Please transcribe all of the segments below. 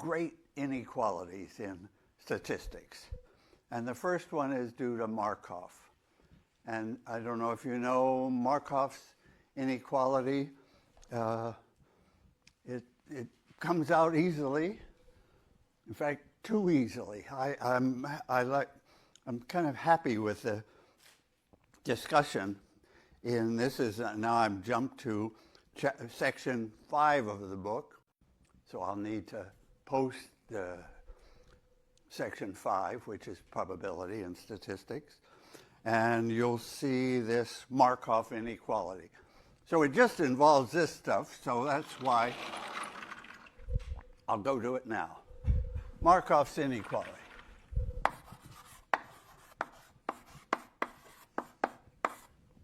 great inequalities in statistics. And the first one is due to Markov. And I don't know if you know Markov's inequality. It comes out easily. In fact, too easily. I'm kind of happy with the discussion in this. Now I'm jumped to section 5 of the book, so I'll need to post section 5, which is probability and statistics, and you'll see this Markov inequality. So it just involves this stuff, so that's why I'll go to it now. Markov's inequality.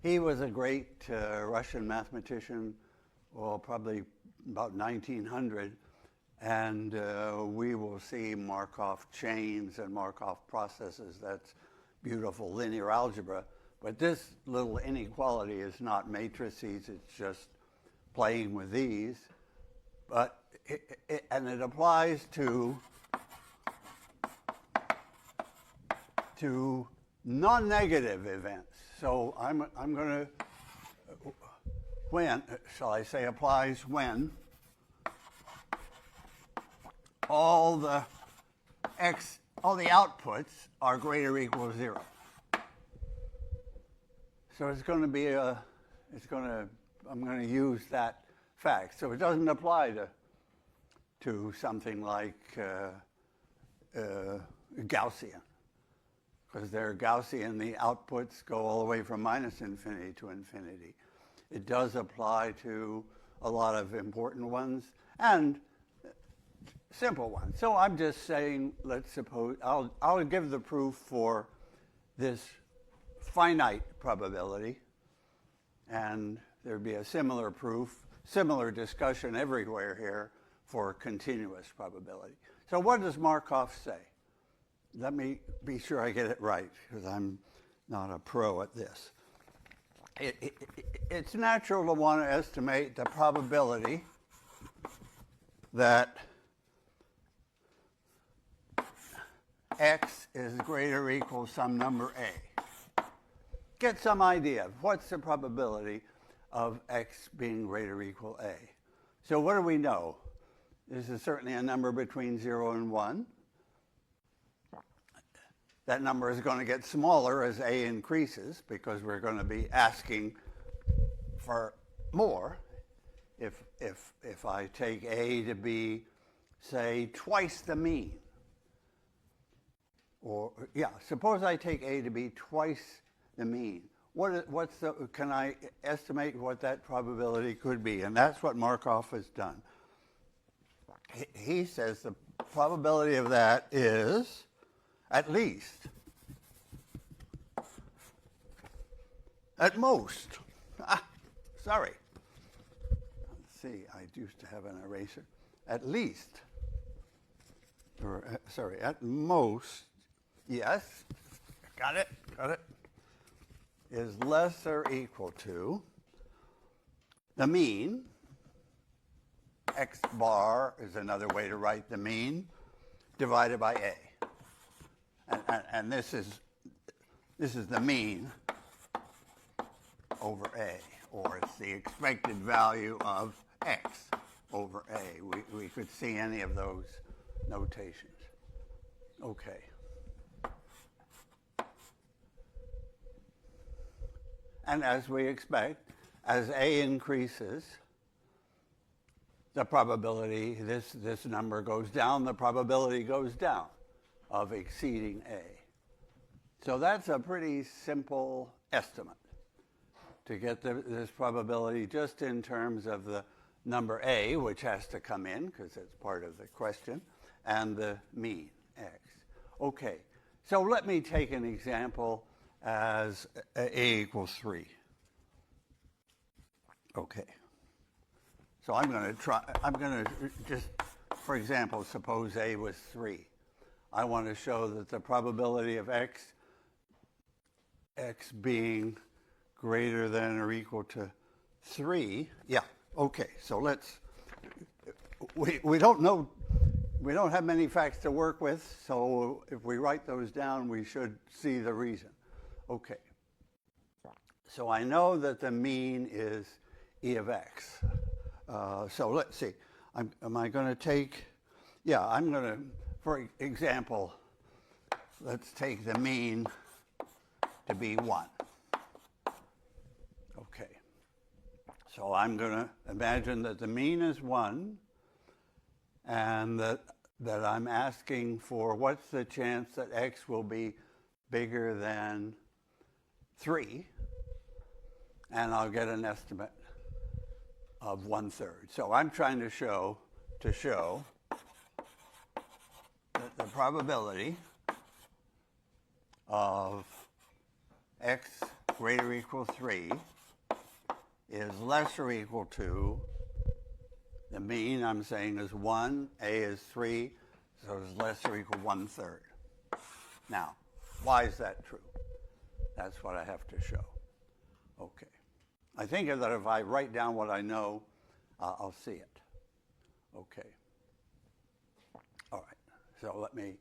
He was a great Russian mathematician, well, probably about 1900, and we will see Markov chains and Markov processes. That's beautiful linear algebra. But this little inequality is not matrices, it's just playing with these. But and it applies to non-negative events. So I'm going to, when, shall I say, applies when all the outputs are greater or equal to 0. So it's going to be I'm going to use that fact. So it doesn't apply to something like Gaussian, because they're Gaussian, the outputs go all the way from minus infinity to infinity. It does apply to a lot of important ones and simple ones. So I'm just saying, let's suppose, I'll give the proof for this finite probability, and there'd be a similar proof, similar discussion everywhere here for continuous probability. So what does Markov say? Let me be sure I get it right, because I'm not a pro at this. It's natural to want to estimate the probability that x is greater or equal to some number a. Get some idea of what's the probability of x being greater or equal to a. So what do we know? This is certainly a number between 0 and 1. That number is going to get smaller as a increases, because we're going to be asking for more. If I take a to be, say, twice the mean, or suppose I take a to be twice the mean. Can I estimate what that probability could be? And that's what Markov has done. He says the probability of that is at least, at most. Sorry. Let's see, I used to have an eraser. At least, at most, yes, got it, is less or equal to the mean. X bar is another way to write the mean, divided by a. And this is the mean over a, or it's the expected value of x over a. We could see any of those notations. Okay. And as we expect, as a increases, the probability, this number goes down, the probability goes down of exceeding a. So that's a pretty simple estimate to get this probability just in terms of the number a, which has to come in because it's part of the question, and the mean, x. Okay, so let me take an example as a equals 3. Okay. So I'm going to just, for example, suppose a was 3. I want to show that the probability of x being greater than or equal to 3, okay, so we don't know we don't have many facts to work with, so if we write those down, we should see the reason. Okay. So I know that the mean is e of x. So let's see. Am I going to take, yeah, I'm going to, for example, let's take the mean to be 1. Okay. So I'm going to imagine that the mean is 1, and that I'm asking for what's the chance that x will be bigger than 3, and I'll get an estimate of 1/3. So I'm trying to show that the probability of x greater or equal 3 is less or equal to the mean I'm saying is 1, a is 3, so it's less or equal 1/3. Now, why is that true? That's what I have to show. Okay. I think that if I write down what I know, I'll see it. Okay. All right. So let me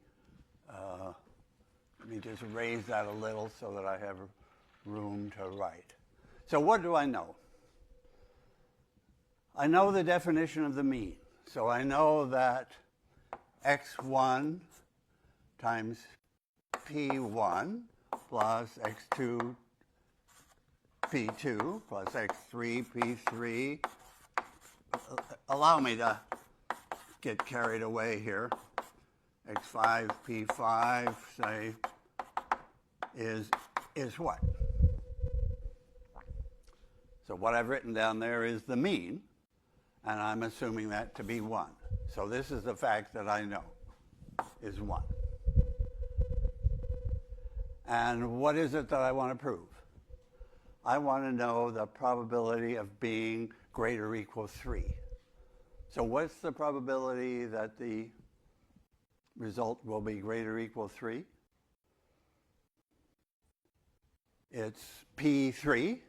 just raise that a little so that I have room to write. So what do I know? I know the definition of the mean. So I know that x1 times p1 plus x2 p2 plus x3 p3. Allow me to get carried away here. x5 p5, say, is what? So what I've written down there is the mean, and I'm assuming that to be 1. So this is the fact that I know is 1. And what is it that I want to prove? I want to know the probability of being greater or equal 3. So what's the probability that the result will be greater or equal 3? It's P3.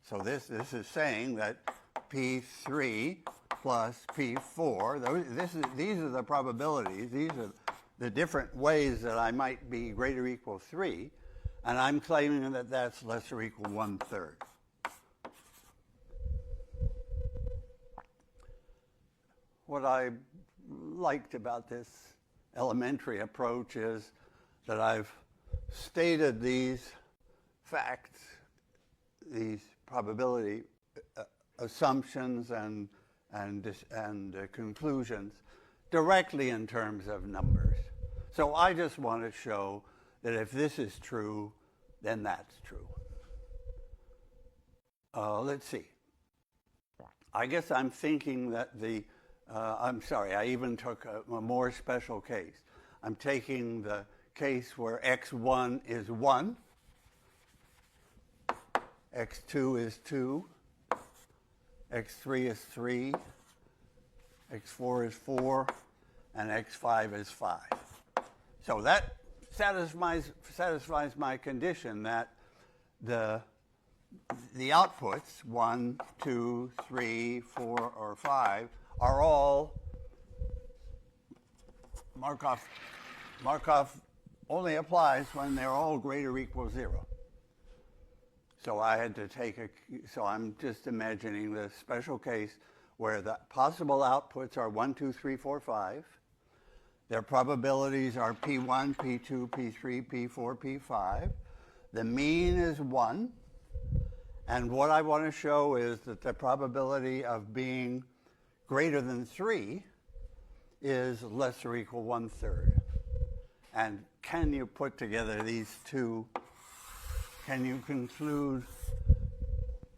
So this is saying that P3 plus P4, these are the probabilities. These are the different ways that I might be greater or equal 3. And I'm claiming that that's less or equal 1/3. What I liked about this elementary approach is that I've stated these facts, these probability assumptions and conclusions directly in terms of numbers. So I just want to show that if this is true, then that's true. Let's see. I guess I'm thinking that I'm sorry, I even took a more special case. I'm taking the case where x1 is 1, x2 is 2, x3 is 3, x4 is 4, and x5 is 5. So that satisfies my condition that the outputs 1, 2, 3, 4, or 5 are all Markov only applies when they're all greater or equal 0. So I had to so I'm just imagining the special case where the possible outputs are 1, 2, 3, 4, 5. Their probabilities are P1, P2, P3, P4, P5. The mean is 1. And what I want to show is that the probability of being greater than 3 is less or equal 1/3. And can you put together these two? Can you conclude,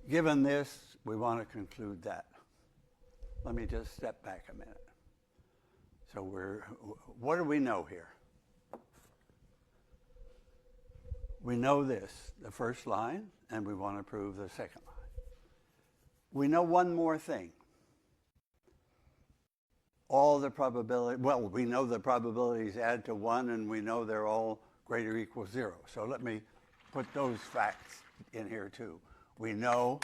given this, we want to conclude that? Let me just step back a minute. So what do we know here? We know this, the first line, and we want to prove the second line. We know one more thing. All the probability, well, we know the probabilities add to 1, and we know they're all greater or equal 0. So let me put those facts in here too. We know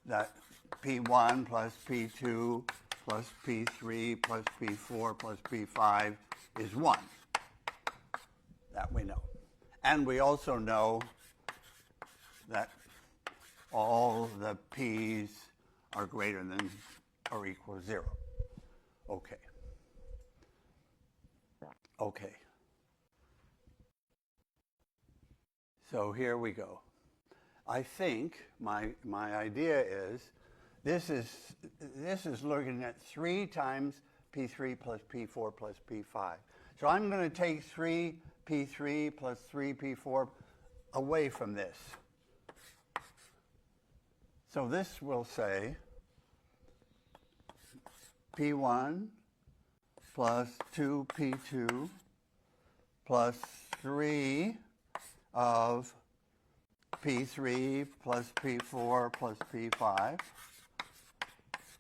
that P1 plus P2 plus P3 plus P4 plus P5 is 1. That we know. And we also know that all the P's are greater than or equal to 0. Okay. Okay. So here we go. I think my idea is this is looking at 3 times P3 plus P4 plus P5. So I'm going to take 3P3 plus 3P4 away from this. So this will say P1 plus 2P2 plus 3 of P3 plus P4 plus P5.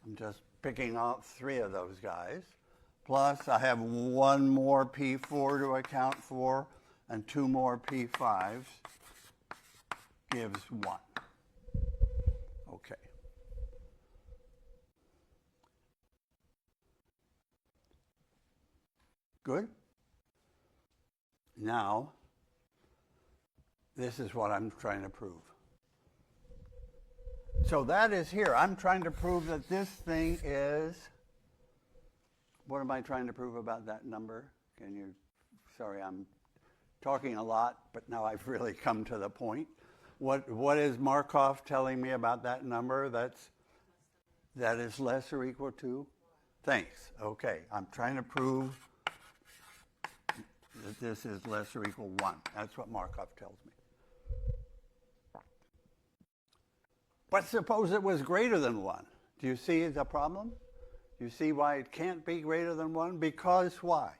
I'm just picking out 3 of those guys. Plus I have 1 more P4 to account for, and 2 more P5s gives 1. Okay. Good? Now, this is what I'm trying to prove. So that is here. I'm trying to prove that this thing is, what am I trying to prove about that number? Can you, sorry, I'm talking a lot, but now I've really come to the point. What is Markov telling me about that number that is less or equal to? Thanks. Okay, I'm trying to prove that this is less or equal 1. That's what Markov tells me. But suppose it was greater than 1. Do you see the problem? Do you see why it can't be greater than 1? Because why?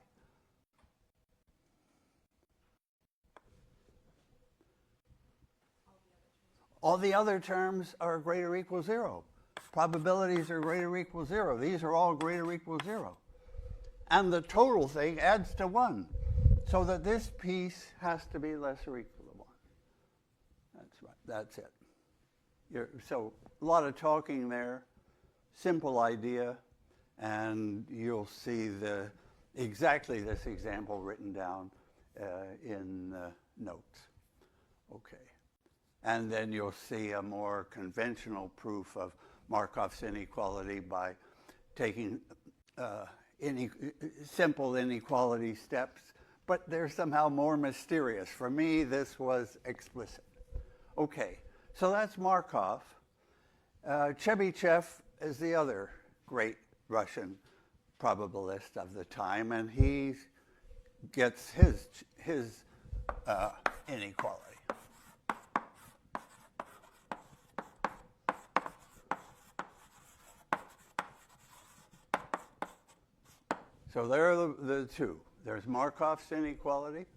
All the other terms are greater or equal 0. Probabilities are greater or equal 0. These are all greater or equal 0. And the total thing adds to 1. So that this piece has to be less or equal to 1. That's right. That's it. So a lot of talking there, simple idea, and you'll see exactly this example written down in notes. Okay. And then you'll see a more conventional proof of Markov's inequality by taking simple inequality steps, but they're somehow more mysterious. For me, this was explicit. Okay, so that's Markov. Chebyshev is the other great Russian probabilist of the time, and he gets his inequality. So there are the two. There's Markov's inequality.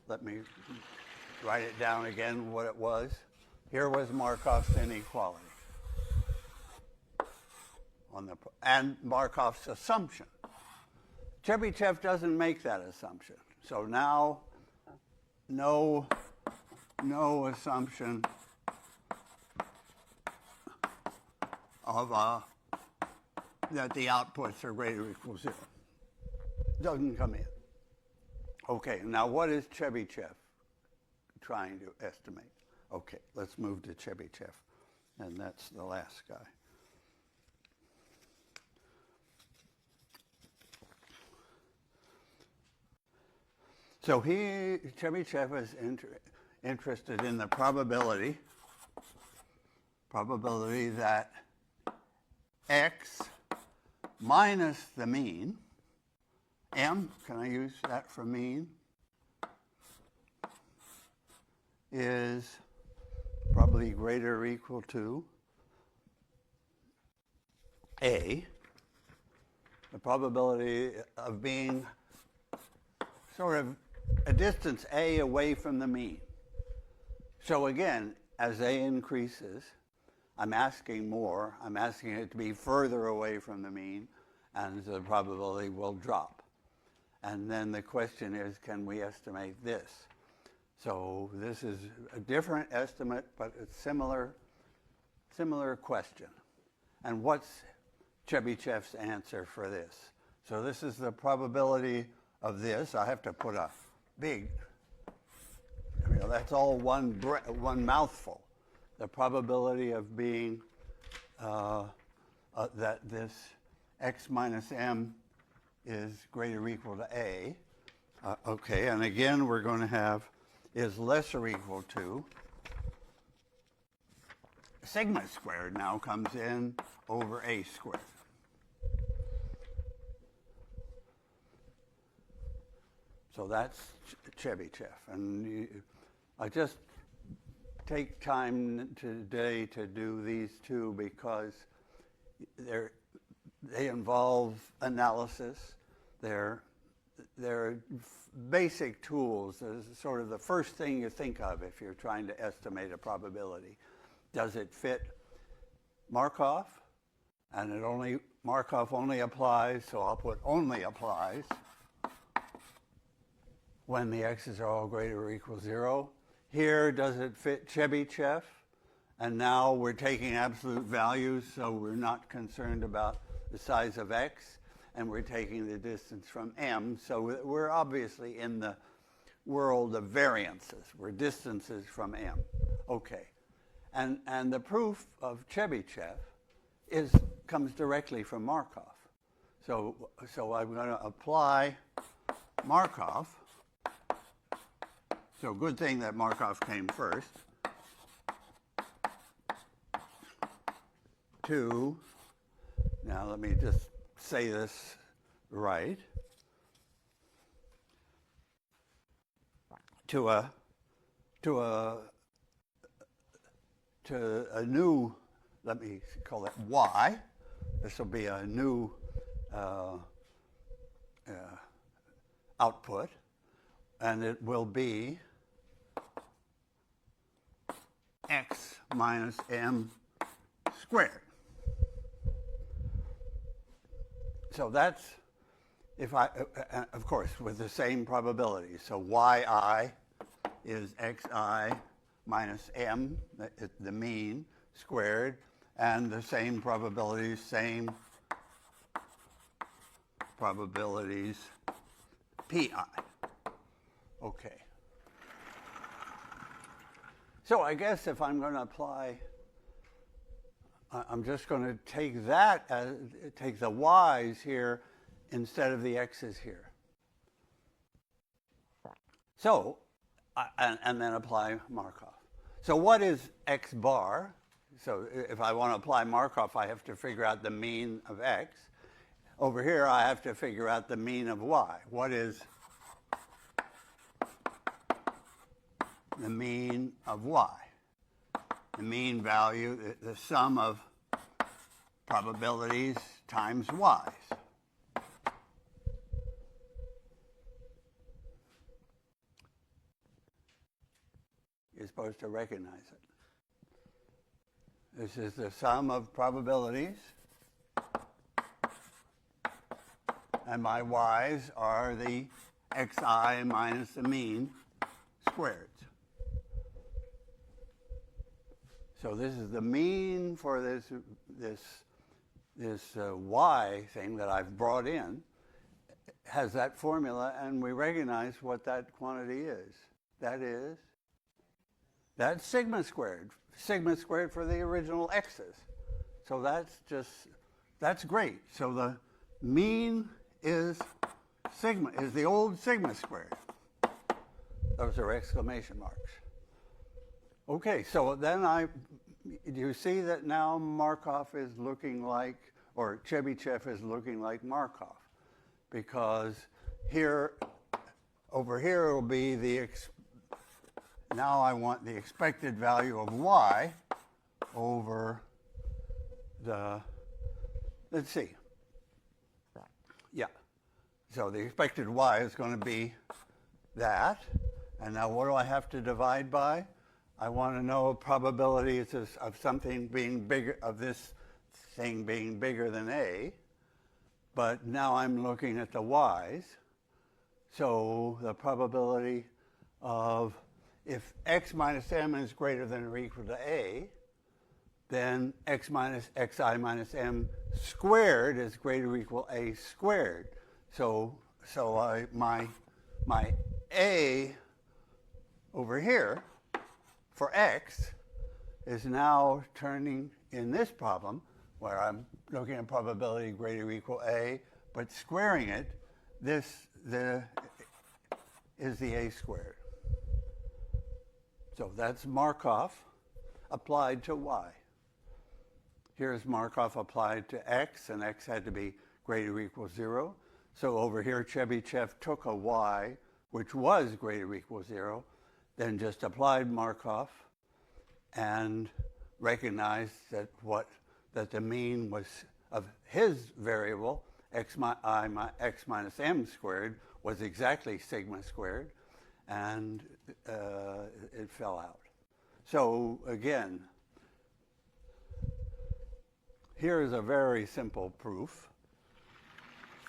Let me write it down again what it was. Here was Markov's inequality. And Markov's assumption. Chebyshev doesn't make that assumption. So now, no assumption of that the outputs are greater or equal to 0. Doesn't come in. Okay, now what is Chebyshev trying to estimate? Okay, let's move to Chebyshev, and that's the last guy. So Chebyshev is interested in the probability that x minus the mean, m, can I use that for mean, is probably greater or equal to a, the probability of being sort of a distance a away from the mean. So again, as a increases, I'm asking more. I'm asking it to be further away from the mean, and the probability will drop. And then the question is, can we estimate this? So this is a different estimate, but it's similar question. And what's Chebyshev's answer for this. So this is the probability of this. I have to put a big, that's all one mouthful. The probability of being that this x minus m is greater or equal to a. Okay, and again we're going to have is less or equal to sigma squared now comes in over a squared. So that's Chebyshev. And I just take time today to do these two because they involve analysis. They're basic tools. It's sort of the first thing you think of if you're trying to estimate a probability. Does it fit Markov? And Markov only applies, so I'll put only applies when the x's are all greater or equal to 0. Here, does it fit Chebyshev? And now we're taking absolute values, so we're not concerned about the size of x, and we're taking the distance from m. So we're obviously in the world of variances. We're distances from m. Okay. And the proof of Chebyshev comes directly from Markov. So I'm going to apply Markov. So good thing that Markov came first. To, now let me just say this right, to a new, let me call it y. This will be a new output, and it will be x minus m squared. So that's, if I, of course, with the same probability. So yi is xi minus m, the mean, squared, and the same probabilities, pi. Okay. So I guess if I'm going to apply, I'm just going to take take the y's here instead of the x's here. So, and then apply Markov. So what is x bar? So if I want to apply Markov, I have to figure out the mean of x. Over here, I have to figure out the mean of y. What is the mean of y? The mean value, the sum of probabilities times y's. You're supposed to recognize it. This is the sum of probabilities, and my y's are the xi minus the mean squared. So this is the mean for this y thing that I've brought in, has that formula, and we recognize what that quantity is. That's sigma squared for the original x's. So that's great. So the mean is the old sigma squared. Those are exclamation marks. Okay, so then you see that now Markov is looking like, or Chebyshev is looking like Markov, because over here will be now I want the expected value of y over let's see. Yeah, so the expected y is going to be that, and now what do I have to divide by? I want to know probabilities of something being bigger, of this thing being bigger than a, but now I'm looking at the y's. So the probability of if x minus m is greater than or equal to a, then x minus xi minus m squared is greater or equal a squared. So my a over here for x is now turning in this problem, where I'm looking at probability greater or equal a, but squaring it, is the a squared. So that's Markov applied to y. Here's Markov applied to x, and x had to be greater or equal 0. So over here, Chebyshev took a y, which was greater or equal 0, then just applied Markov and recognized that the mean was of his variable, x minus m squared, was exactly sigma squared, and it fell out. So again, here is a very simple proof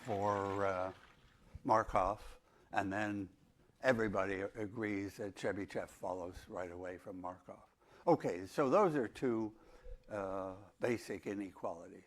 for Markov, and then everybody agrees that Chebyshev follows right away from Markov. Okay, so those are two basic inequalities.